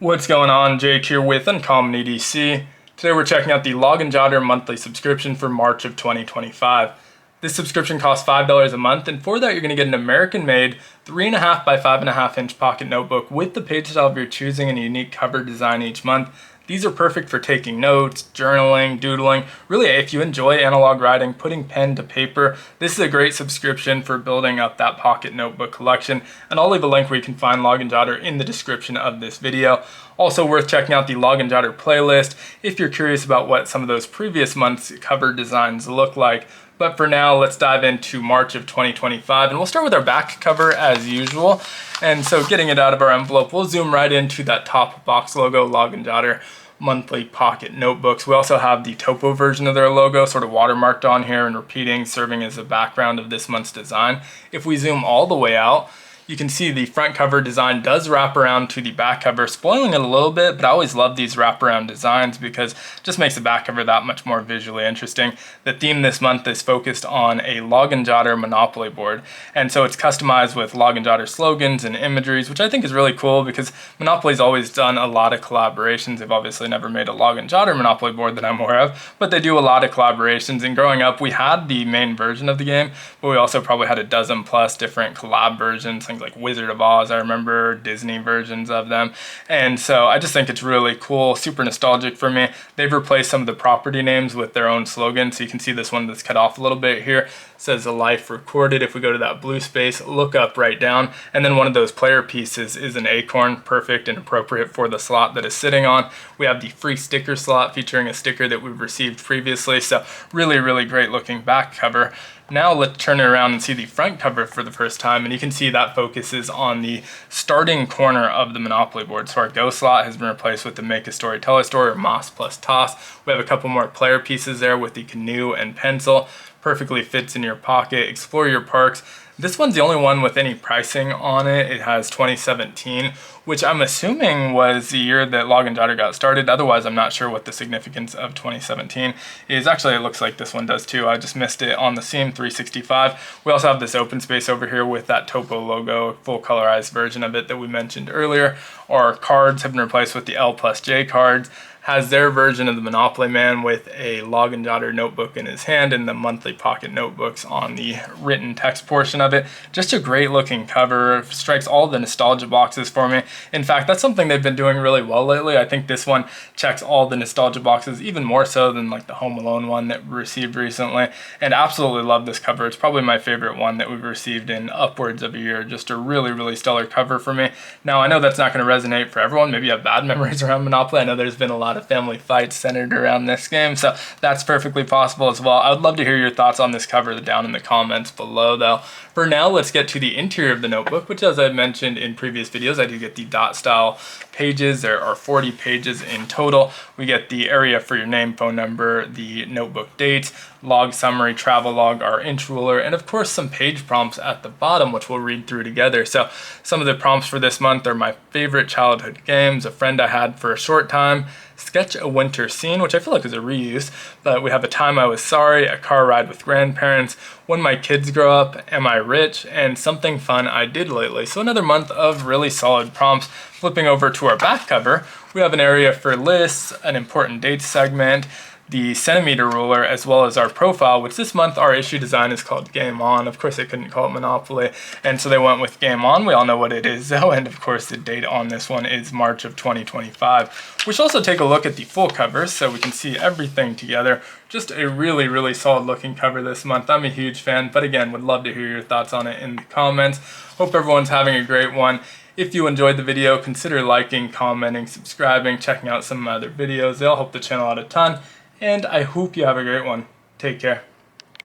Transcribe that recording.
What's going on? Jake here with Uncommon EDC. Today we're checking out the Log+Jotter monthly subscription for March of 2025. This subscription costs $5 a month, and for that you're going to get an American-made 3.5 by 5.5 inch pocket notebook with the page style of your choosing and a unique cover design each month. These are perfect for taking notes, journaling, doodling. Really, if you enjoy analog writing, putting pen to paper, this is a great subscription for building up that pocket notebook collection. And I'll leave a link where you can find Log+Jotter in the description of this video. Also worth checking out the Log+Jotter playlist if you're curious about what some of those previous months' cover designs look like. But for now, let's dive into March of 2025, and we'll start with our back cover as usual. And so getting it out of our envelope, we'll zoom right into that top box logo, Log+Jotter monthly pocket notebooks. We also have the topo version of their logo sort of watermarked on here and repeating, serving as a background of this month's design. If we zoom all the way out, you can see the front cover design does wrap around to the back cover, spoiling it a little bit, but I always love these wraparound designs because it just makes the back cover that much more visually interesting. The theme this month is focused on a Log+Jotter Monopoly board, and so it's customized with Log+Jotter slogans and imageries, which I think is really cool because Monopoly's always done a lot of collaborations. They've obviously never made a Log+Jotter Monopoly board that I'm aware of, but they do a lot of collaborations, and growing up we had the main version of the game, but we also probably had a dozen plus different collab versions, like Wizard of Oz, I remember Disney versions of them. And so I just think it's really cool, super nostalgic for me. They've replaced some of the property names with their own slogans. So you can see this one that's cut off a little bit here. It says a life recorded. If we go to that blue space, look up, right down. And then one of those player pieces is an acorn, perfect and appropriate for the slot that is sitting on. We have the free sticker slot featuring a sticker that we've received previously. So really, really great looking back cover. Now let's turn it around and see the front cover for the first time, and you can see that focuses on the starting corner of the Monopoly board. So our Go slot has been replaced with the Make a Story, Tell a Story, or Moss plus Toss. We have a couple more player pieces there with the canoe and pencil. Perfectly fits in your pocket. Explore your parks. This one's the only one with any pricing on it. It has 2017, which I'm assuming was the year that Log+Jotter got started. Otherwise, I'm not sure what the significance of 2017 is. Actually, it looks like this one does too. I just missed it on the Seam 365. We also have this open space over here with that topo logo, full colorized version of it that we mentioned earlier. Our cards have been replaced with the L+J cards. Has their version of the Monopoly Man with a Log+Jotter notebook in his hand and the monthly pocket notebooks on the written text portion of it. Just a great looking cover, strikes all the nostalgia boxes for me. In fact, that's something they've been doing really well lately. I think this one checks all the nostalgia boxes, even more so than like the Home Alone one that we received recently, and absolutely love this cover. It's probably my favorite one that we've received in upwards of a year. Just a really, really stellar cover for me. Now, I know that's not going to resonate for everyone. Maybe you have bad memories around Monopoly. I know there's been a lot of family fights centered around this game, so that's perfectly possible as well. I would love to hear your thoughts on this cover down in the comments below though. For now, let's get to the interior of the notebook, which, as I mentioned in previous videos, I do get the dot style pages. There are 40 pages in total. We get the area for your name, phone number, the notebook dates, log summary, travel log, our inch ruler, and of course some page prompts at the bottom, which we'll read through together. So some of the prompts for this month are my favorite childhood games, a friend I had for a short time, sketch a winter scene, which I feel like is a reuse, but we have a time I was sorry, a car ride with grandparents, when my kids grow up, am I rich, and something fun I did lately. So another month of really solid prompts. Flipping over to our back cover, we have an area for lists, an important dates segment, the centimeter ruler, as well as our profile, which this month our issue design is called Game On. Of course, they couldn't call it Monopoly, and so they went with Game On. We all know what it is though, and of course the date on this one is March of 2025. We should also take a look at the full cover so we can see everything together. Just a really, really solid looking cover this month. I'm a huge fan, but again, would love to hear your thoughts on it in the comments. Hope everyone's having a great one. If you enjoyed the video, consider liking, commenting, subscribing, checking out some of my other videos. They all help the channel out a ton. And I hope you have a great one. Take care.